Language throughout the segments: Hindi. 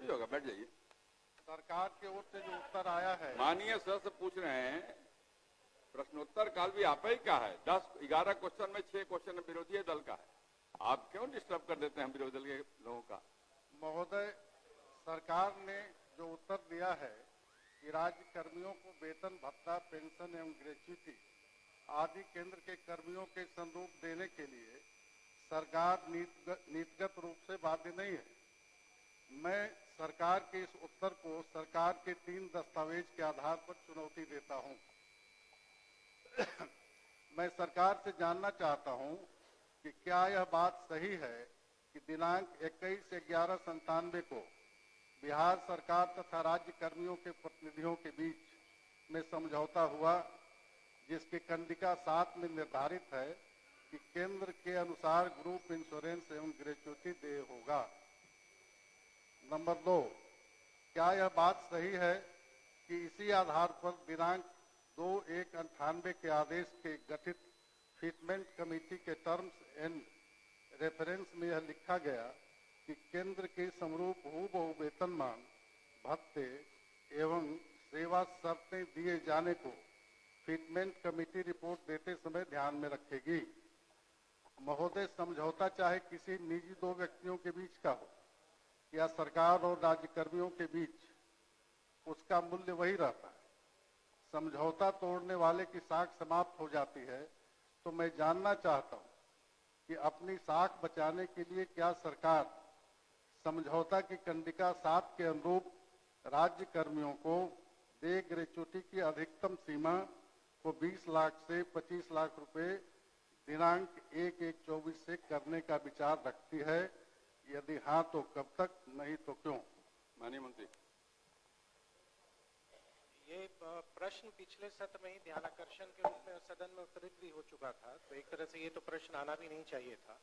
थोड़ी होगा, बैठ जाइए। सरकार की ओर से जो उत्तर आया है, माननीय सदस्य पूछ रहे हैं, प्रश्नोत्तर काल भी आप ही का है। 10-11 क्वेश्चन में 6 क्वेश्चन विरोधी दल का है। आप क्यों डिस्टर्ब कर देते हैं विरोधी दल के लोगों का? महोदय, सरकार ने जो उत्तर दिया है कि राज्य कर्मियों को वेतन भत्ता, पेंशन एवं ग्रेच्युटी आदि केंद्र के कर्मियों के संरूप देने के लिए सरकार नीतिगत रूप से बाध्य नहीं है। मैं सरकार के इस उत्तर को सरकार के 3 दस्तावेज के आधार पर चुनौती देता हूं। मैं सरकार से जानना चाहता हूं कि क्या यह बात सही है कि दिनांक 21/11/97 को बिहार सरकार तथा राज्य कर्मियों के प्रतिनिधियों के बीच में समझौता हुआ, जिसकी कंडिका 7 में निर्धारित है कि केंद्र के अनुसार ग्रुप इंश्योरेंस एवं ग्रेच्युटी देय होगा। नंबर 2, क्या यह बात सही है कि इसी आधार पर दिनांक 2/1/98 के आदेश के गठित फिटमेंट कमेटी के टर्म्स एंड रेफरेंस में यह लिखा गया कि केंद्र के समरूप हूबहू वेतनमान, भत्ते एवं सेवा शर्तें दिए जाने को फिटमेंट कमेटी रिपोर्ट देते समय ध्यान में रखेगी? महोदय, समझौता चाहे किसी निजी 2 व्यक्तियों के बीच का हो या सरकार और राज्य कर्मियों के बीच, उसका मूल्य वही रहता है। समझौता तोड़ने वाले की साख समाप्त हो जाती है। तो मैं जानना चाहता हूं कि अपनी साख बचाने के लिए क्या सरकार समझौता की कंडिका 7 के अनुरूप राज्य कर्मियों को देय ग्रेच्युटी की अधिकतम सीमा को 20 लाख से 25 लाख रुपए दिनांक 1/1/24 से करने का विचार रखती है? यदि हाँ तो कब तक, नहीं तो क्यों? माननीय मंत्री। ये प्रश्न पिछले सत्र में ही ध्यानाकर्षण के रूप में सदन में उत्तरित भी हो चुका था, तो एक तरह से ये तो प्रश्न आना भी नहीं चाहिए था।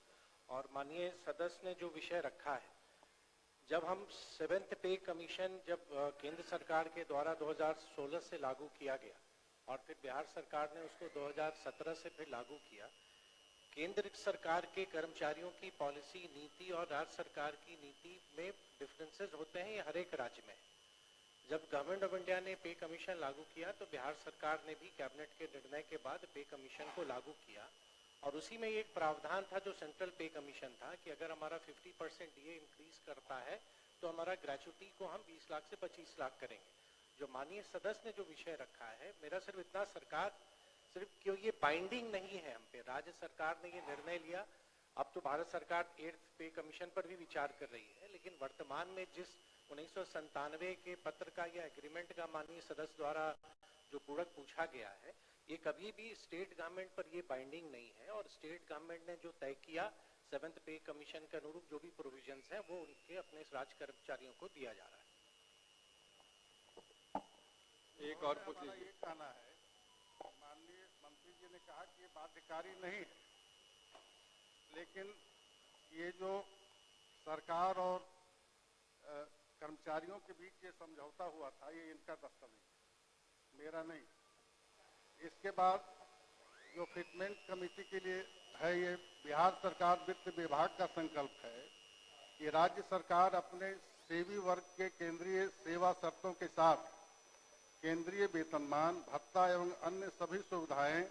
और माननीय सदस्य ने जो विषय रखा है, जब हम 7th पे कमीशन जब केंद्र सरकार के द्वारा 2016 से लागू किया गया और फिर बिहार सरकार ने उसको 2017 से फिर लागू किया, केंद्र सरकार के कर्मचारियों की पॉलिसी, नीति और राज्य सरकार की नीति में डिफरेंसेस होते हैं, ये हर एक राज्य में। जब गवर्नमेंट ऑफ इंडिया ने पे कमीशन लागू किया तो बिहार सरकार ने भी कैबिनेट के निर्णय के बाद पे कमीशन को लागू किया, और उसी में एक प्रावधान था जो सेंट्रल पे कमीशन था कि अगर हमारा 50% डीए इंक्रीज करता है तो हमारा ग्रेच्युटी को हम 20 लाख से 25 लाख करेंगे। जो माननीय सदस्य ने जो विषय रखा है, मेरा सिर्फ इतना, सरकार सिर्फ क्यों ये बाइंडिंग नहीं है हम पे, राज्य सरकार ने ये निर्णय लिया। अब तो भारत सरकार 8th पे कमीशन पर भी विचार कर रही है, लेकिन वर्तमान में जिस 1997 के पत्र का या एग्रीमेंट का माननीय सदस्य द्वारा जो पूरक पूछा गया है, ये कभी भी स्टेट गवर्नमेंट पर ये बाइंडिंग नहीं है, और स्टेट गवर्नमेंट ने जो तय किया 7th पे कमीशन के अनुरूप जो भी प्रोविजंस हैं वो उनके अपने राज्य कर्मचारियों को दिया जा रहा है। एक और पूछ लीजिए। ये कहना है, माननीय मंत्री जी ने कहा कि ये बाध्यकारी नहीं है, लेकिन ये जो सरकार और कर्मचारियों के बीच ये समझौता हुआ था, ये इनका दस्तावेज, मेरा नहीं। इसके बाद जो फिटमेंट कमेटी के लिए है, ये बिहार सरकार वित्त विभाग का संकल्प है कि राज्य सरकार अपने सेवी वर्ग के केंद्रीय सेवा शर्तों के साथ केंद्रीय वेतनमान, भत्ता एवं अन्य सभी सुविधाएं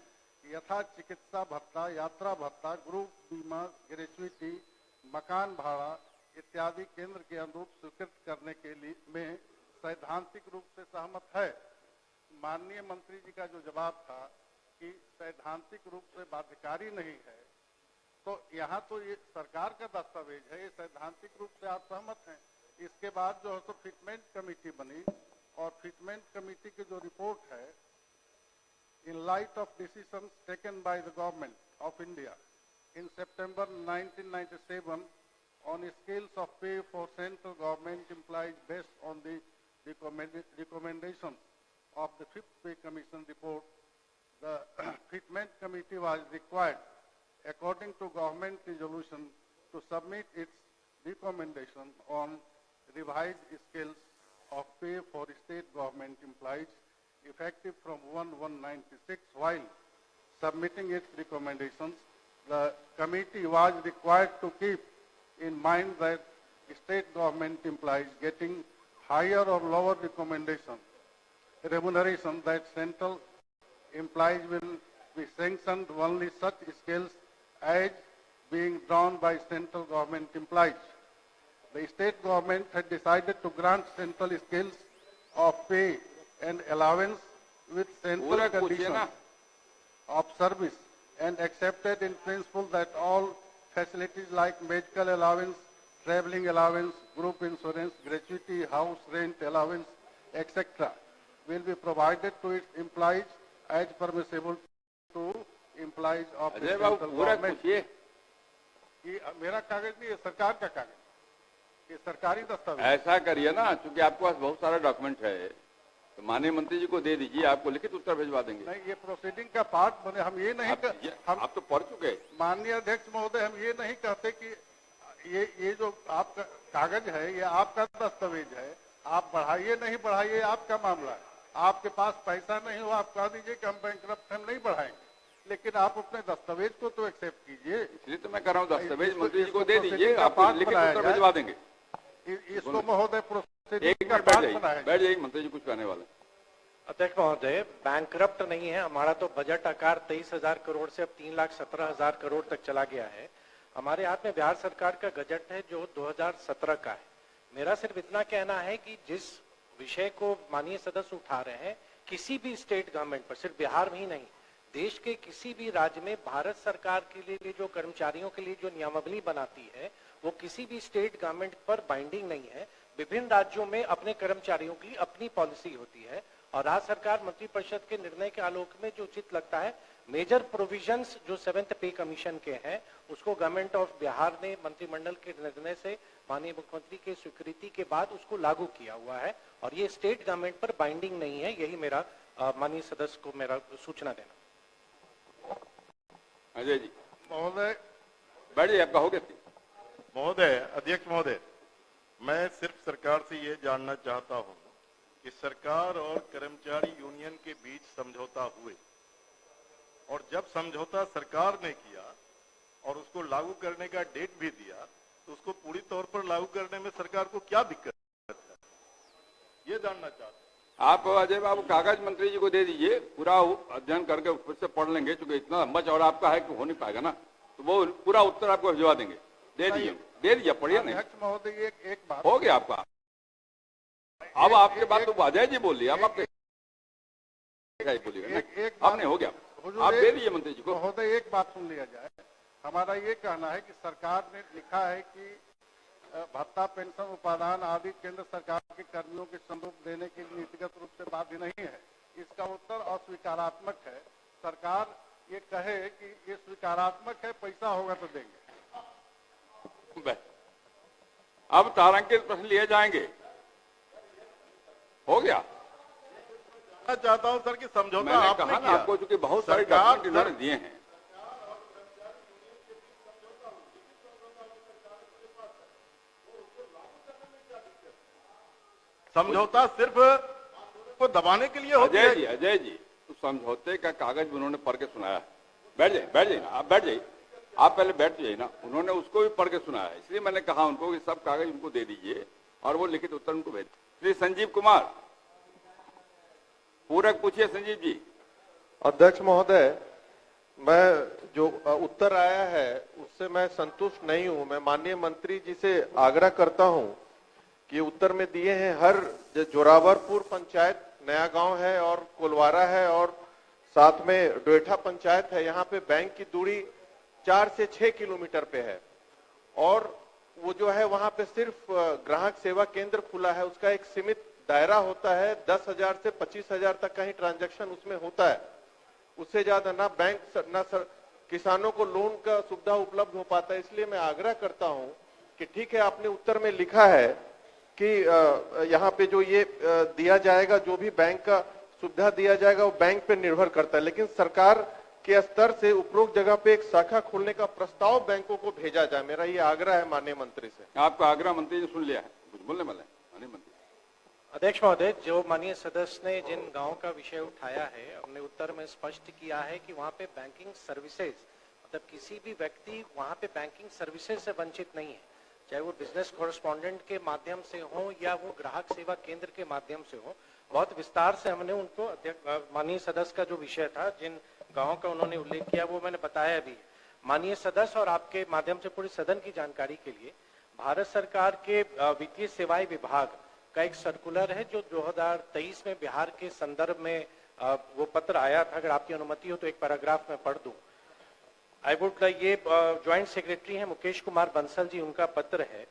यथा चिकित्सा भत्ता, यात्रा भत्ता, ग्रुप बीमा, ग्रेच्युटी, मकान भाड़ा इत्यादि केंद्र के अनुरूप स्वीकृत करने के लिए में सैद्धांतिक रूप से सहमत है। माननीय मंत्री जी का जो जवाब था कि सैद्धांतिक रूप से बाध्यकारी नहीं है, तो यहाँ तो ये सरकार का दस्तावेज है, ये सैद्धांतिक रूप से आप सहमत हैं। इसके बाद जो है तो फिटमेंट कमेटी बनी, और फिटमेंट कमेटी की जो रिपोर्ट है, in light of decisions taken by the government of India in September 1997 on scales of pay for central government employees based on the recommendations of the 5th Pay Commission report, the Fitment Committee was required, according to government resolution, to submit its recommendation on revised scales of pay for state government employees effective from 1/1/96. While submitting its recommendations, the committee was required to keep in mind that state government employees getting higher or lower remuneration that central employees will be sanctioned only such scales as being drawn by central government employees. The state government had decided to grant central scales of pay and allowance with central पूरा पूछिए conditions ना। of service and accepted in principle that all facilities like medical allowance, traveling allowance, group insurance, gratuity, house rent allowance, etc. will be provided to its employees as permissible to employees of the Ajay Babu central पूरा government. पूछिए। ये मेरा कागज नहीं, ये सरकार का कागज, ये सरकारी दस्तावेज। ऐसा करिए ना, क्योंकि आपके पास बहुत सारा डॉक्यूमेंट है, तो माननीय मंत्री जी को दे दीजिए, आपको लिखित उत्तर भिजवा देंगे। नहीं, ये प्रोसीडिंग का पार्ट बने, हम ये नहीं आप तो पढ़ चुके। माननीय अध्यक्ष महोदय, हम ये नहीं कहते कि ये जो आपका कागज है ये आपका दस्तावेज है, आप बढ़ाइए नहीं बढ़ाइए आपका मामला है। आपके पास पैसा नहीं हो, आप कह दीजिए कि हम बैंकरप्ट हम नहीं बढ़ाएंगे, लेकिन आप अपने दस्तावेज को तो एक्सेप्ट कीजिए। इसलिए तो मैं कर रहा हूँ, दस्तावेज मंत्री जी को दे इसको दीजिए, आपको लिखित उत्तर भिजवा देंगे। इसको महोदय एक मिनट बैठ जाइए, मंत्री जी कुछ कहने वाले। अध्यक्ष महोदय, बैंकरप्ट नहीं है हमारा, तो बजट आकार 23,000 करोड़ से अब 3,17,000 करोड़ तक चला गया है। हमारे हाथ में बिहार सरकार का बजट है जो 2017 का है। मेरा सिर्फ इतना कहना है कि जिस विषय को माननीय सदस्य उठा रहे हैं, किसी भी स्टेट गवर्नमेंट पर, सिर्फ बिहार में ही नहीं, देश के किसी भी राज्य में भारत सरकार के लिए जो कर्मचारियों के लिए जो नियमावली बनाती है वो किसी भी स्टेट गवर्नमेंट पर बाइंडिंग नहीं है। विभिन्न राज्यों में अपने कर्मचारियों की अपनी पॉलिसी होती है और राज्य सरकार मंत्रिपरिषद के निर्णय के आलोक में जो उचित लगता है, मेजर प्रोविजंस जो 7th पे कमीशन के हैं उसको गवर्नमेंट ऑफ बिहार ने मंत्रिमंडल के निर्णय से माननीय मुख्यमंत्री की स्वीकृति के बाद उसको लागू किया हुआ है और ये स्टेट गवर्नमेंट पर बाइंडिंग नहीं है। यही मेरा माननीय सदस्य को मेरा सूचना देना। अजय जी महोदय, बैठ जाइए, आपका हो गया। महोदय, अध्यक्ष महोदय, मैं सिर्फ सरकार से ये जानना चाहता हूं कि सरकार और कर्मचारी यूनियन के बीच समझौता हुए और जब समझौता सरकार ने किया और उसको लागू करने का डेट भी दिया, तो उसको पूरी तौर पर लागू करने में सरकार को क्या दिक्कत है, ये जानना चाहता हूं। आप अजय बाबू कागज मंत्री जी को दे दीजिए, पूरा अध्ययन करके फिर से पढ़ लेंगे, क्योंकि इतना लंबा चौड़ा आपका है कि हो नहीं पाएगा ना, तो वो पूरा उत्तर आपको भिजवा देंगे। दे दीजिए, पढ़िए। नहीं अध्यक्ष महोदय, एक बात हो गया आपका। अब आपके बात तो अजय जी बोल लिया, अब आप बोलिएगा, आपने हो गया, आप दे दीजिए मंत्री जी को। महोदय, एक बात सुन लिया जाए। हमारा ये कहना है कि सरकार ने लिखा है कि भत्ता, पेंशन, उपादान आदि केंद्र सरकार के कर्मियों के स्वरूप देने के लिए नीतिगत रूप से बाध्य नहीं है। इसका उत्तर अस्वीकारात्मक है। सरकार ये कहे कि ये स्वीकारात्मक है, पैसा होगा तो देंगे। अब तारांकित प्रश्न लिए जाएंगे। हो गया। मैं चाहता हूं सर कि समझौता मैंने आपने कहा ना किया। आपको, चूंकि बहुत सारे सरकार डॉक्यूमेंट इन्होंने दिए हैं। समझौता सिर्फ को दबाने के लिए होता है। अजय जी, तो समझौते का कागज उन्होंने पढ़ के सुनाया। बैठ जाइए ना, आप बैठ जाइए, आप पहले बैठ जाइए ना। उन्होंने उसको भी पढ़ के सुनाया है, इसलिए मैंने कहा उनको कि सब कागज उनको दे दीजिए और वो लिखित उत्तर उनको भेज। श्री संजीव कुमार, पूरक पूछिए संजीव जी। अध्यक्ष महोदय, मैं जो उत्तर आया है उससे मैं संतुष्ट नहीं हूं। मैं माननीय मंत्री जी से आग्रह करता हूं कि उत्तर में दिए हैं हर जोरावरपुर पंचायत नया गांव है और कोलवारा है और साथ में डोएठा पंचायत है, यहाँ पे बैंक की दूरी 4 से 6 किलोमीटर पे है और वो जो है वहां पे सिर्फ ग्राहक सेवा केंद्र खुला है। उसका एक सीमित दायरा होता है, 10,000 से 25,000 तक का ही ट्रांजैक्शन उसमें होता है। उससे ज्यादा ना बैंक ना किसानों को लोन का सुविधा उपलब्ध हो पाता है। इसलिए मैं आग्रह करता हूं कि ठीक है, आपने उत्तर में लिखा है कि यहाँ पे जो ये दिया जाएगा, जो भी बैंक का सुविधा दिया जाएगा वो बैंक पे निर्भर करता है, लेकिन सरकार के स्तर से उपरोक्त जगह पे एक शाखा खोलने का प्रस्ताव बैंकों को भेजा जाए। मेरा ये आग्रह है माननीय मंत्री से। आपका आग्रह मंत्री ने सुन लिया है, कुछ बोलने वाले हैं माननीय मंत्री? अध्यक्ष महोदय, जो माननीय सदस्य ने जिन गांव का विषय उठाया है, हमने उत्तर में स्पष्ट किया है कि वहां पे बैंकिंग सर्विसेज, मतलब किसी भी व्यक्ति वहां पे बैंकिंग सर्विसेज से वंचित नहीं है। चाहे वो बिजनेस कॉरेस्पॉन्डेंट के माध्यम से हो या वो ग्राहक सेवा केंद्र के माध्यम से हो, बहुत विस्तार से हमने उनको माननीय सदस्य का जो विषय था, जिन गांवों का उन्होंने उल्लेख किया, वो मैंने बताया भी। माननीय सदस्य और आपके माध्यम से पूरी सदन की जानकारी के लिए, भारत सरकार के वित्तीय सेवाएं विभाग का एक सर्कुलर है जो 2023 में बिहार के संदर्भ में वो पत्र आया था। अगर आपकी अनुमति हो तो एक पैराग्राफ में पढ़ दूं। आई वुड ये ज्वाइंट सेक्रेटरी हैं मुकेश कुमार बंसल जी, उनका पत्र है।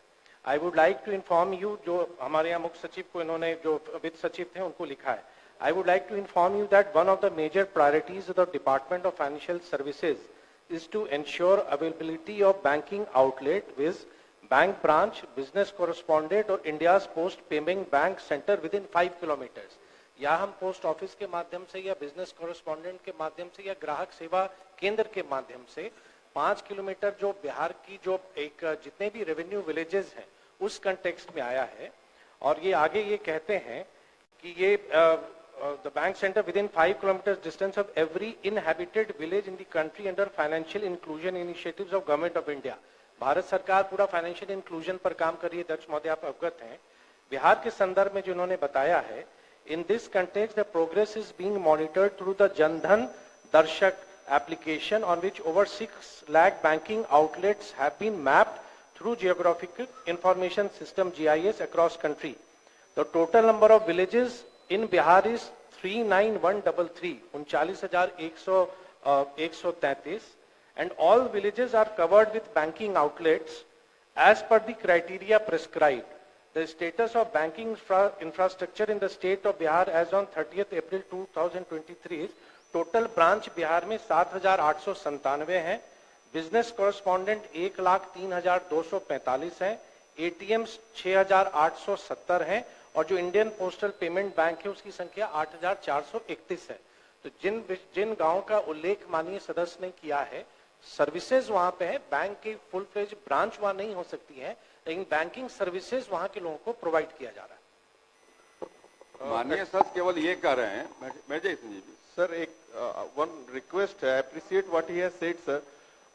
I would like to inform you, जो हमारे यहाँ मुख्य सचिव को इन्होंने, जो वित्त सचिव थे, उनको लिखा है। I would like to inform you that one of the major priorities of the department of financial services is to ensure availability of banking outlet with bank branch, business correspondent or India's post payment bank center within 5 kilometers। या हम पोस्ट ऑफिस के माध्यम से या बिजनेस कॉरेस्पॉन्डेंट के माध्यम से या ग्राहक सेवा केंद्र के माध्यम से 5 किलोमीटर जो बिहार की जो एक जितने भी रेवेन्यू विलेजेस हैं उस कंटेक्स्ट में आया है। और ये आगे ये कहते हैं कि ये the bank center within 5 kilometers distance of every inhabited village in the country under financial inclusion initiatives of government of India। Bharat सरकार पूरा फाइनेंशियल इंक्लूजन पर काम कर रही है। अध्यक्ष महोदय आप अवगत हैं। बिहार के संदर्भ में जो उन्होंने बताया है, in this context the progress is being monitored through the Jan Dhan Darshak application on which over 6 lakh banking outlets have been mapped through geographical information system GIS across country. The total number of villages in Bihar is 39133, 39,133, and all villages are covered with banking outlets as per the criteria prescribed. The status of banking infrastructure in the state of Bihar as on 30th April 2023 is total branch Bihar में 7,897 हैं, बिजनेस कॉरेस्पॉन्डेंट 1,03,245 हैं, ATMs 6,870 हैं और जो इंडियन पोस्टल पेमेंट बैंक है उसकी संख्या 8,431 है। तो जिन गांवों का उल्लेख माननीय सदस्य ने किया है, सर्विसेज वहां पे है, बैंक की फुल फ्लेज ब्रांच वहां नहीं हो सकती है, लेकिन बैंकिंग सर्विसेज वहां के लोगों को प्रोवाइड किया जा रहा है। माननीय सदस्य केवल ये कह रहे हैं, मैं जय संजीव जी सर, एक वन रिक्वेस्ट है, appreciate what he has said sir,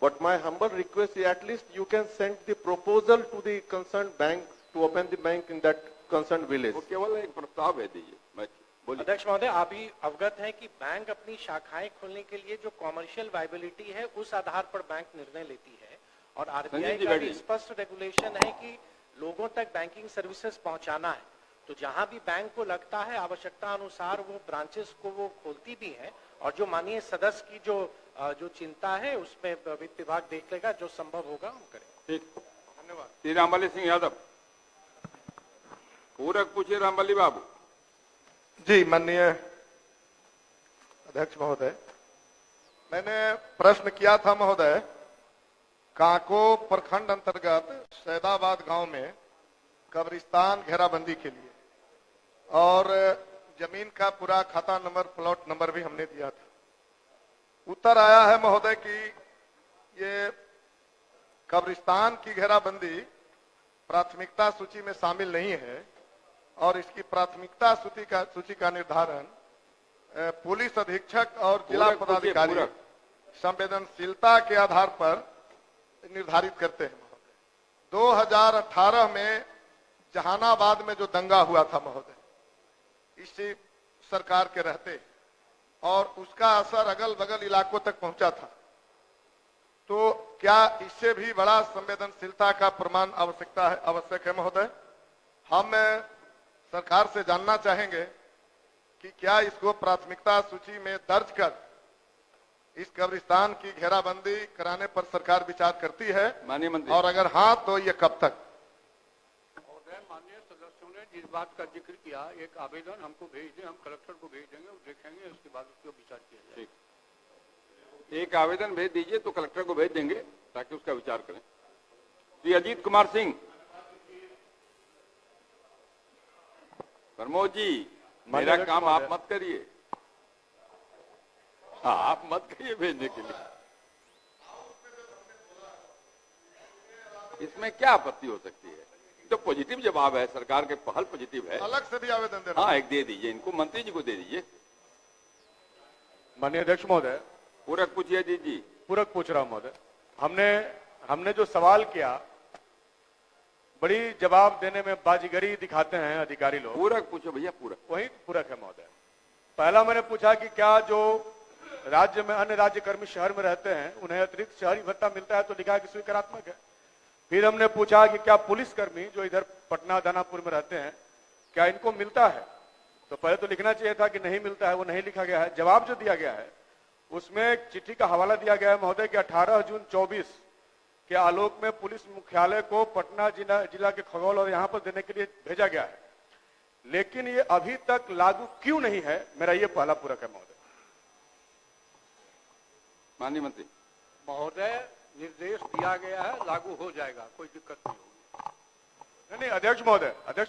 but my humble request is at least you can send the proposal to the concern bank to open the bank in that concern village. वो केवल एक प्रस्ताव है, दीजिए। मैं बोलिए। अध्यक्ष महोदय, आप भी अवगत हैं कि बैंक अपनी शाखाएं खोलने के लिए जो कॉमर्शियल वायबिलिटी है उस आधार पर बैंक निर्णय लेती है और RBI का भी स्पष्ट रेगुलेशन है कि लोगों तक बैंकिंग सर्विसेज पहुंचाना है। तो जहां भी बैंक को लगता है आवश्यकता अनुसार वो ब्रांचेस को वो खोलती भी है और जो माननीय सदस्य की जो चिंता है उसमें वित्त विभाग देख लेगा, जो संभव होगा हम करेंगे। ठीक, धन्यवाद। श्री रामबली सिंह यादव, पूरक पूछिए रामबली बाबू। जी, माननीय अध्यक्ष महोदय, मैंने प्रश्न किया था महोदय, काको प्रखंड अंतर्गत सैदाबाद गांव में कब्रिस्तान घेराबंदी के लिए और जमीन का पूरा खाता नंबर, प्लॉट नंबर भी हमने दिया था। उत्तर आया है महोदय कि ये कब्रिस्तान की घेराबंदी प्राथमिकता सूची में शामिल नहीं है और इसकी प्राथमिकता सूची का निर्धारण पुलिस अधीक्षक और जिला पदाधिकारी संवेदनशीलता के आधार पर निर्धारित करते हैं महोदय। 2018 में जहानाबाद में जो दंगा हुआ था महोदय, इसी सरकार के रहते, और उसका असर अगल बगल इलाकों तक पहुंचा था, तो क्या इससे भी बड़ा संवेदनशीलता का प्रमाण आवश्यक है महोदय? हम सरकार से जानना चाहेंगे कि क्या इसको प्राथमिकता सूची में दर्ज कर इस कब्रिस्तान की घेराबंदी कराने पर सरकार विचार करती है, माननीय मंत्री, और अगर हाँ तो ये कब तक? माननीय सदस्यों ने जिस बात का जिक्र किया, एक आवेदन हमको भेज दें, हम कलेक्टर को भेज देंगे, वो देखेंगे, उसके बाद उसको विचार किया जाएगा। एक आवेदन भेज दीजिए तो कलेक्टर को भेज देंगे ताकि उसका विचार करें। श्री अजीत कुमार सिंह। प्रमोद जी, मेरा काम आप मत करिए। हाँ, आप मत करिए भेजने के लिए। इसमें क्या आपत्ति हो सकती है? तो पॉजिटिव जवाब है, सरकार के पहल पॉजिटिव है। अलग से भी आवेदन देना? हाँ, एक दे दीजिए इनको, मंत्री जी को दे दीजिए। माननीय अध्यक्ष महोदय, पूरक पूछिए जी। पूरक पूछ रहा हूं महोदय। हमने जो सवाल किया बड़ी जवाब देने में बाजीगरी दिखाते हैं अधिकारी लोग। पूरक पूछो भैया, पूरक। वही पूरक है महोदय। पहला मैंने पूछा कि क्या जो राज्य में अन्य राज्य कर्मी शहर में रहते हैं उन्हें अतिरिक्त शहरी भत्ता मिलता है, तो लिखा है कि स्वीकारात्मक है। फिर हमने पूछा कि क्या पुलिस कर्मी जो इधर पटना दानापुर में रहते हैं क्या इनको मिलता है, तो पहले तो लिखना चाहिए था कि नहीं मिलता है, वो नहीं लिखा गया है। जवाब जो दिया गया है उसमें एक चिट्ठी का हवाला दिया गया है महोदय कि 18 जून 24 के आलोक में पुलिस मुख्यालय को पटना जिला के खगौल और यहां पर देने के लिए भेजा गया है, लेकिन ये अभी तक लागू क्यों नहीं है, मेरा ये पहला पूरक है महोदय। माननीय मंत्री। महोदय, निर्देश दिया गया है, लागू हो जाएगा, कोई दिक्कत नहीं होगी। नहीं अध्यक्ष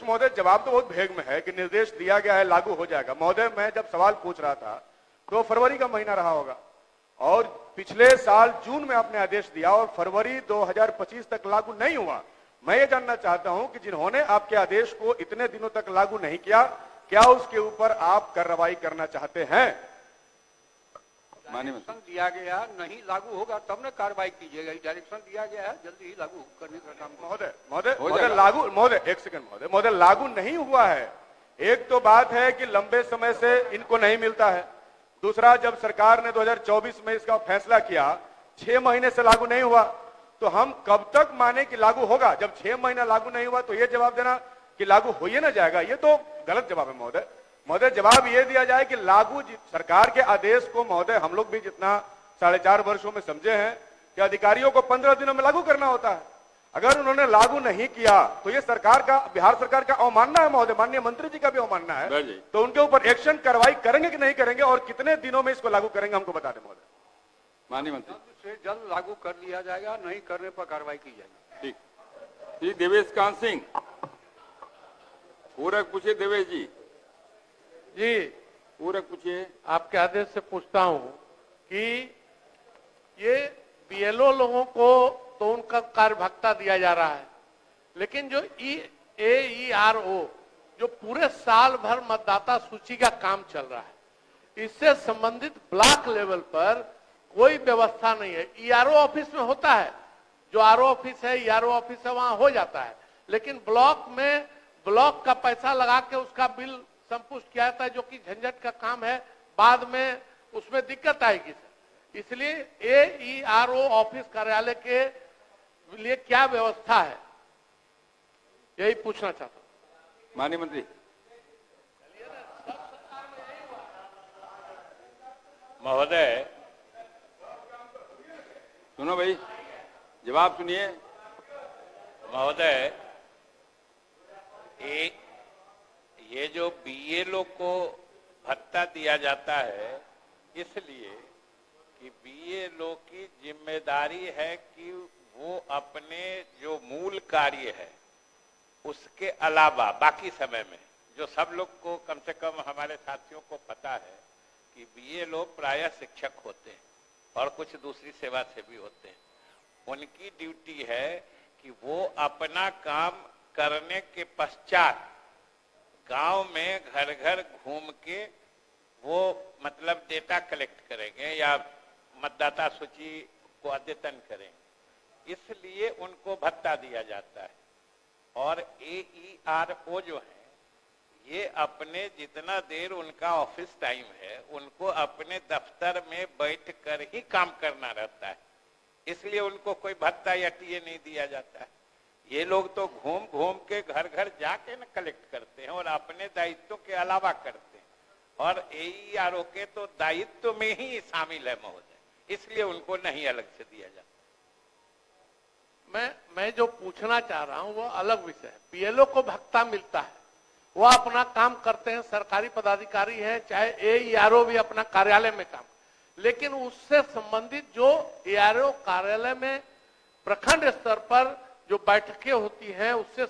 महोदय जवाब तो बहुत भेग में है कि निर्देश दिया गया है, लागू हो जाएगा। महोदय मैं जब सवाल पूछ रहा था तो फरवरी का महीना रहा होगा और पिछले साल जून में आपने आदेश दिया और फरवरी 2025 तक लागू नहीं हुआ। मैं ये जानना चाहता हूं कि जिन्होंने आपके आदेश को इतने दिनों तक लागू नहीं किया, क्या उसके ऊपर आप कार्रवाई करना चाहते हैं? डायरेक्शन दिया गया, नहीं लागू होगा तब न कार्रवाई कीजिएगा। डायरेक्शन दिया गया है, जल्दी ही लागू करने का काम। महोदय लागू नहीं हुआ है। एक तो बात है कि लंबे समय से इनको नहीं मिलता है, दूसरा जब सरकार ने 2024 में इसका फैसला किया 6 महीने से लागू नहीं हुआ, तो हम कब तक माने कि लागू होगा? जब 6 महीना लागू नहीं हुआ तो ये जवाब देना कि लागू हो ही ना जाएगा, ये तो गलत जवाब है महोदय। जवाब ये दिया जाए कि लागू सरकार के आदेश को महोदय हम लोग भी जितना 4.5 वर्षों में समझे हैं कि अधिकारियों को 15 दिनों में लागू करना होता है। अगर उन्होंने लागू नहीं किया तो ये सरकार का, बिहार सरकार का अवमानना है महोदय, माननीय मंत्री जी का भी अवमानना है। तो उनके ऊपर एक्शन कार्रवाई करेंगे कि नहीं करेंगे और कितने दिनों में इसको लागू करेंगे हमको बता दें महोदय। माननीय मंत्री। जल्द से जल्द लागू कर लिया जाएगा, नहीं करने पर कार्रवाई की जाएगी। ठीक। श्री देवेश कांत सिंह, पूरक पूछिए। देवेश जी जी पूरक पूछिए। आपके आदेश से पूछता हूं कि ये बीएलओ लोगों को तो उनका कार्य भत्ता दिया जा रहा है, लेकिन जो EARO जो पूरे साल भर मतदाता सूची का काम चल रहा है, इससे संबंधित ब्लॉक लेवल पर कोई व्यवस्था नहीं है। ERO ऑफिस में होता है, जो RO ऑफिस है, ERO ऑफिस है, वहां हो जाता है, लेकिन ब्लॉक में ब्लॉक का पैसा लगा के उसका बिल संपुष्ट किया जाता है, जो कि झंझट का काम है, बाद में उसमें दिक्कत आएगी। इसलिए AERO ऑफिस कार्यालय के लिए क्या व्यवस्था है, यही पूछना चाहता हूं। माननीय मंत्री। महोदय सुनो भाई, जवाब सुनिए। महोदय, ये जो बीएलओ को भत्ता दिया जाता है, इसलिए कि बीएलओ की जिम्मेदारी है कि वो अपने जो मूल कार्य है उसके अलावा बाकी समय में, जो सब लोग को कम से कम हमारे साथियों को पता है कि बीएलओ प्रायः शिक्षक होते हैं और कुछ दूसरी सेवा से भी होते हैं, उनकी ड्यूटी है कि वो अपना काम करने के पश्चात गांव में घर घर घूम के वो मतलब डेटा कलेक्ट करेंगे या मतदाता सूची को अद्यतन करेंगे, इसलिए उनको भत्ता दिया जाता है। और AERO जो है ये अपने जितना देर उनका ऑफिस टाइम है उनको अपने दफ्तर में बैठ कर ही काम करना रहता है, इसलिए उनको कोई भत्ता या टीए नहीं दिया जाता है। ये लोग तो घूम घूम के घर घर जाके न कलेक्ट करते हैं और अपने दायित्व के अलावा करते हैं, और AERO के तो दायित्व में ही शामिल है महोदय, इसलिए उनको नहीं अलग से दिया जाता। मैं जो पूछना चाह रहा हूं वो अलग विषय है। बीएलओ को भत्ता मिलता है, वो अपना काम करते हैं, सरकारी पदाधिकारी हैं, चाहे AERO भी अपना कार्यालय में काम, लेकिन उससे संबंधित जो AERO कार्यालय में प्रखंड स्तर पर जो बैठकें होती हैं उससे